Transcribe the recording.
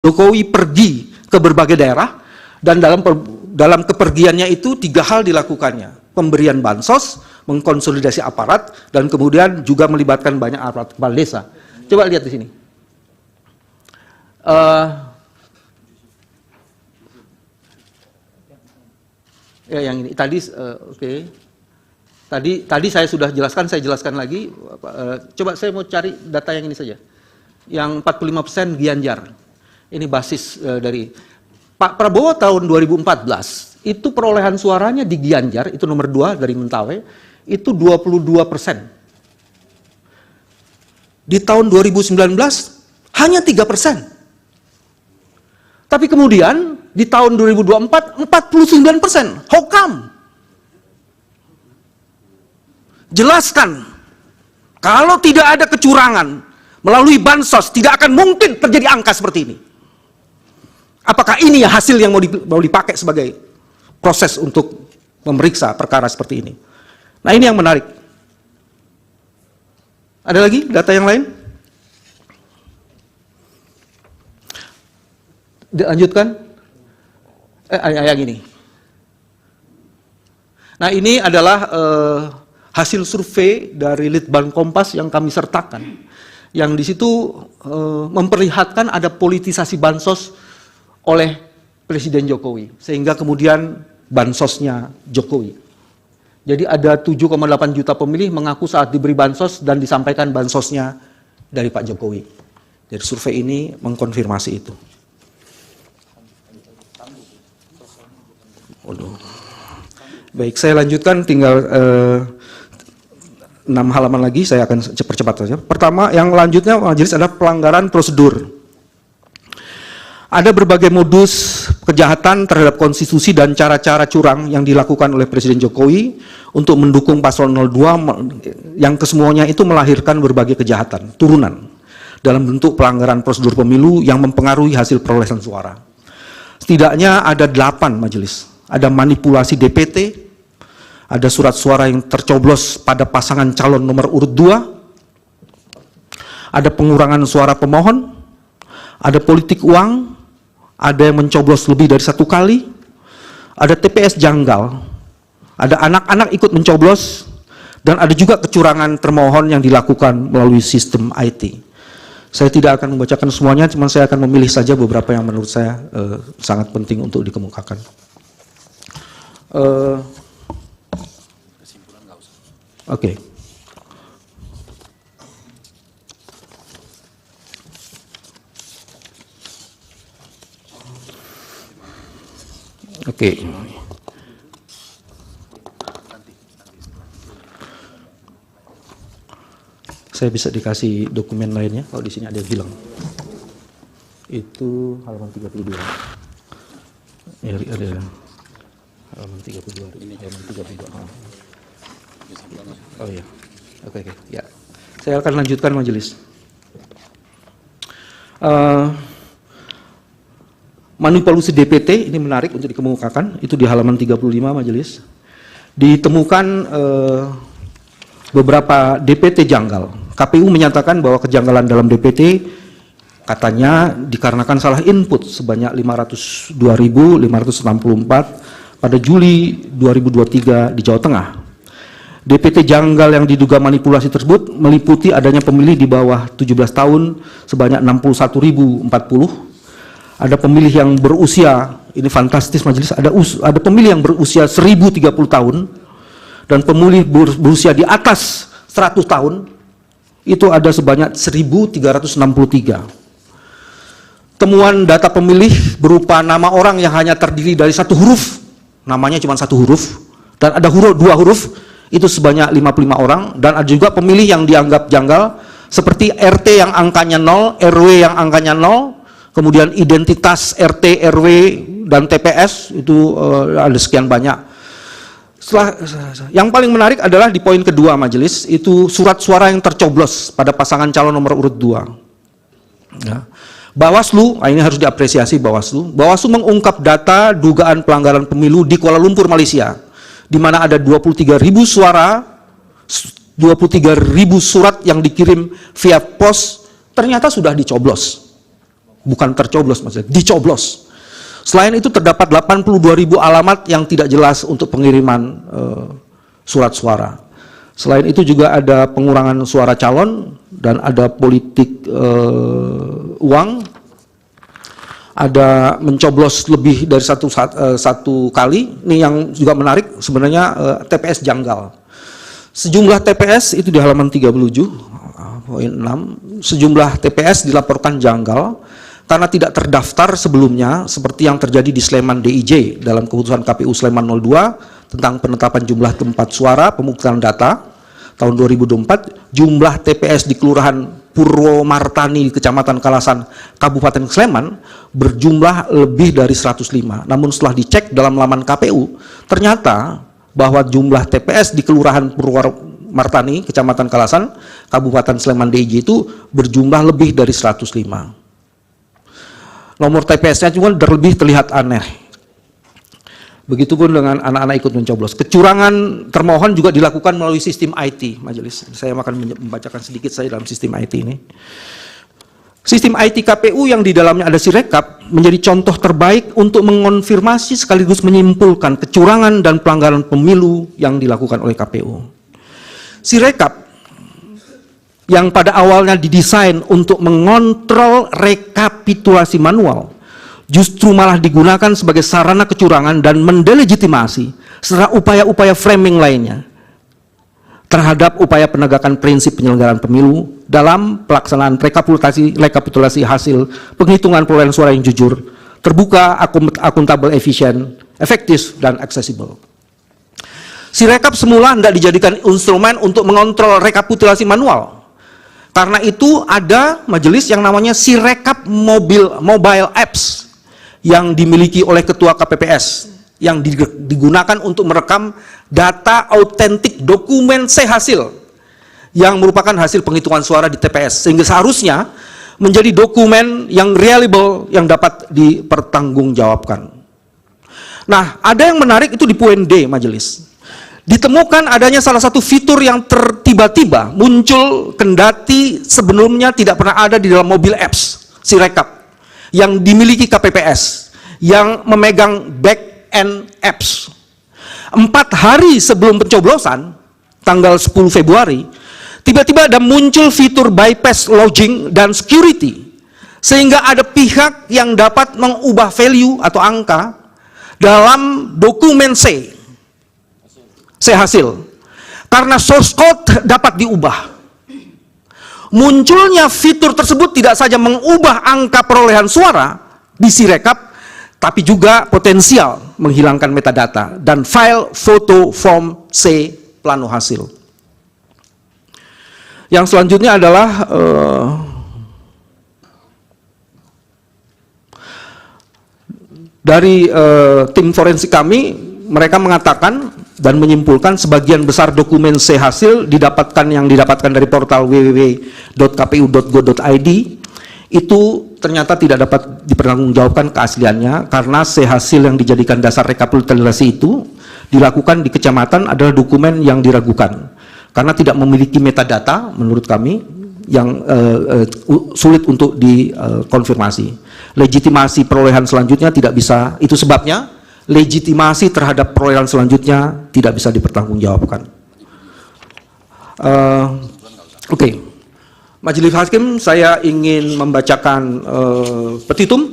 Jokowi pergi ke berbagai daerah, dan dalam kepergiannya itu 3 hal dilakukannya. Pemberian bansos, mengkonsolidasi aparat, dan kemudian juga melibatkan banyak aparat kepala desa. Coba lihat di sini. Ya, yang ini tadi, oke. Tadi saya sudah jelaskan, saya jelaskan lagi. Coba saya mau cari data yang ini saja. Yang 45% Gianyar. Ini basis dari Pak Prabowo tahun 2014. Itu perolehan suaranya di Gianyar, itu nomor 2 dari Mentawai, itu 22%. Di tahun 2019 hanya 3%. Tapi kemudian di tahun 2024 49%. How come? Jelaskan. Kalau tidak ada kecurangan melalui bansos, tidak akan mungkin terjadi angka seperti ini. Apakah ini hasil yang mau dipakai sebagai proses untuk memeriksa perkara seperti ini? Nah, ini yang menarik. Ada lagi data yang lain? Dilanjutkan. Yang ini. Nah, ini adalah hasil survei dari Litbang Kompas yang kami sertakan. Yang di situ memperlihatkan ada politisasi bansos oleh Presiden Jokowi, sehingga kemudian bansosnya Jokowi. Jadi ada 7,8 juta pemilih mengaku saat diberi bansos dan disampaikan bansosnya dari Pak Jokowi. Jadi survei ini mengkonfirmasi itu. Baik, saya lanjutkan, tinggal 6 halaman lagi, saya akan cepat-cepat saja. Pertama, yang lanjutnya majelis adalah pelanggaran prosedur. Ada berbagai modus kejahatan terhadap konstitusi dan cara-cara curang yang dilakukan oleh Presiden Jokowi untuk mendukung paslon 02 yang kesemuanya itu melahirkan berbagai kejahatan turunan dalam bentuk pelanggaran prosedur pemilu yang mempengaruhi hasil perolehan suara. Setidaknya ada 8 majelis. Ada manipulasi DPT, ada surat suara yang tercoblos pada pasangan calon nomor urut 2, ada pengurangan suara pemohon, ada politik uang, ada yang mencoblos lebih dari 1 kali, ada TPS janggal, ada anak-anak ikut mencoblos, dan ada juga kecurangan termohon yang dilakukan melalui sistem IT. Saya tidak akan membacakan semuanya, cuma saya akan memilih saja beberapa yang menurut saya sangat penting untuk dikemukakan. Oke. Oke. Saya bisa dikasih dokumen lainnya kalau di sini ada yang hilang. Itu halaman 32. Ya, ada halaman 32. Ini halaman 32. Oh iya. Oke. Ya. Saya akan lanjutkan majelis. Manipulasi DPT ini menarik untuk dikemukakan, itu di halaman 35 majelis. Ditemukan beberapa DPT janggal. KPU menyatakan bahwa kejanggalan dalam DPT katanya dikarenakan salah input sebanyak 502.564 pada Juli 2023 di Jawa Tengah. DPT janggal yang diduga manipulasi tersebut meliputi adanya pemilih di bawah 17 tahun sebanyak 61.040. Ada pemilih yang berusia, ini fantastis majelis, ada pemilih yang berusia 1030 tahun dan pemilih berusia di atas 100 tahun itu ada sebanyak 1363. Temuan data pemilih berupa nama orang yang hanya terdiri dari 1 huruf, namanya cuma 1 huruf, dan ada 2 huruf, itu sebanyak 55 orang, dan ada juga pemilih yang dianggap janggal seperti RT yang angkanya 0, RW yang angkanya 0, kemudian identitas RT, RW, dan TPS itu ada sekian banyak. Yang paling menarik adalah di poin kedua majelis, itu surat suara yang tercoblos pada pasangan calon nomor urut 2. Ya. Bawaslu, ini harus diapresiasi Bawaslu. Bawaslu mengungkap data dugaan pelanggaran pemilu di Kuala Lumpur, Malaysia, di mana ada 23.000 suara, 23.000 surat yang dikirim via pos, ternyata sudah dicoblos. bukan tercoblos maksudnya, dicoblos. Selain itu terdapat 82.000 alamat yang tidak jelas untuk pengiriman surat suara. Selain itu juga ada pengurangan suara calon dan ada politik uang, ada mencoblos lebih dari satu kali. Ini yang juga menarik sebenarnya, TPS janggal. Sejumlah TPS itu di halaman 37.6, sejumlah TPS dilaporkan janggal karena tidak terdaftar sebelumnya, seperti yang terjadi di Sleman DIJ dalam keputusan KPU Sleman 02 tentang penetapan jumlah tempat suara pemungutan data tahun 2024. Jumlah TPS di Kelurahan Purwomartani, Kecamatan Kalasan, Kabupaten Sleman berjumlah lebih dari 105. Namun setelah dicek dalam laman KPU, ternyata bahwa jumlah TPS di Kelurahan Purwomartani, Kecamatan Kalasan, Kabupaten Sleman DIJ itu berjumlah lebih dari 105. Nomor TPS-nya juga lebih terlihat aneh. Begitupun dengan anak-anak ikut mencoblos. Kecurangan termohon juga dilakukan melalui sistem IT, majelis. Saya akan membacakan sedikit saja dalam sistem IT ini. Sistem IT KPU yang di dalamnya ada Sirekap menjadi contoh terbaik untuk mengonfirmasi sekaligus menyimpulkan kecurangan dan pelanggaran pemilu yang dilakukan oleh KPU. Sirekap yang pada awalnya didesain untuk mengontrol rekapitulasi manual, justru malah digunakan sebagai sarana kecurangan dan mendelegitimasi serta upaya-upaya framing lainnya terhadap upaya penegakan prinsip penyelenggaraan pemilu dalam pelaksanaan rekapitulasi hasil penghitungan perolehan suara yang jujur, terbuka, akuntabel, efisien, efektif, dan aksesibel. Sirekap semula tidak dijadikan instrumen untuk mengontrol rekapitulasi manual. Karena itu ada majelis yang namanya Sirekap mobile apps yang dimiliki oleh ketua KPPS yang digunakan untuk merekam data autentik dokumen C-hasil yang merupakan hasil penghitungan suara di TPS, sehingga seharusnya menjadi dokumen yang reliable yang dapat dipertanggungjawabkan. Nah, ada yang menarik itu di poin D majelis. Ditemukan adanya salah satu fitur yang tiba-tiba muncul kendati sebelumnya tidak pernah ada di dalam mobil apps Sirekap yang dimiliki KPPS yang memegang back-end apps. 4 hari sebelum pencoblosan, tanggal 10 Februari, tiba-tiba ada muncul fitur bypass logging dan security, sehingga ada pihak yang dapat mengubah value atau angka dalam dokumen C-hasil, karena source code dapat diubah. Munculnya fitur tersebut tidak saja mengubah angka perolehan suara di Sirekap, tapi juga potensial menghilangkan metadata dan file foto form C plano hasil. Yang selanjutnya adalah dari tim forensik kami, mereka mengatakan dan menyimpulkan sebagian besar dokumen C-hasil yang didapatkan dari portal www.kpu.go.id itu ternyata tidak dapat dipertanggungjawabkan keasliannya, karena C-hasil yang dijadikan dasar rekapitulasi itu dilakukan di kecamatan adalah dokumen yang diragukan karena tidak memiliki metadata menurut kami yang sulit untuk dikonfirmasi. Legitimasi perolehan selanjutnya tidak bisa, itu sebabnya legitimasi terhadap perolehan selanjutnya tidak bisa dipertanggungjawabkan. Oke. Majelis Hakim, saya ingin membacakan petitum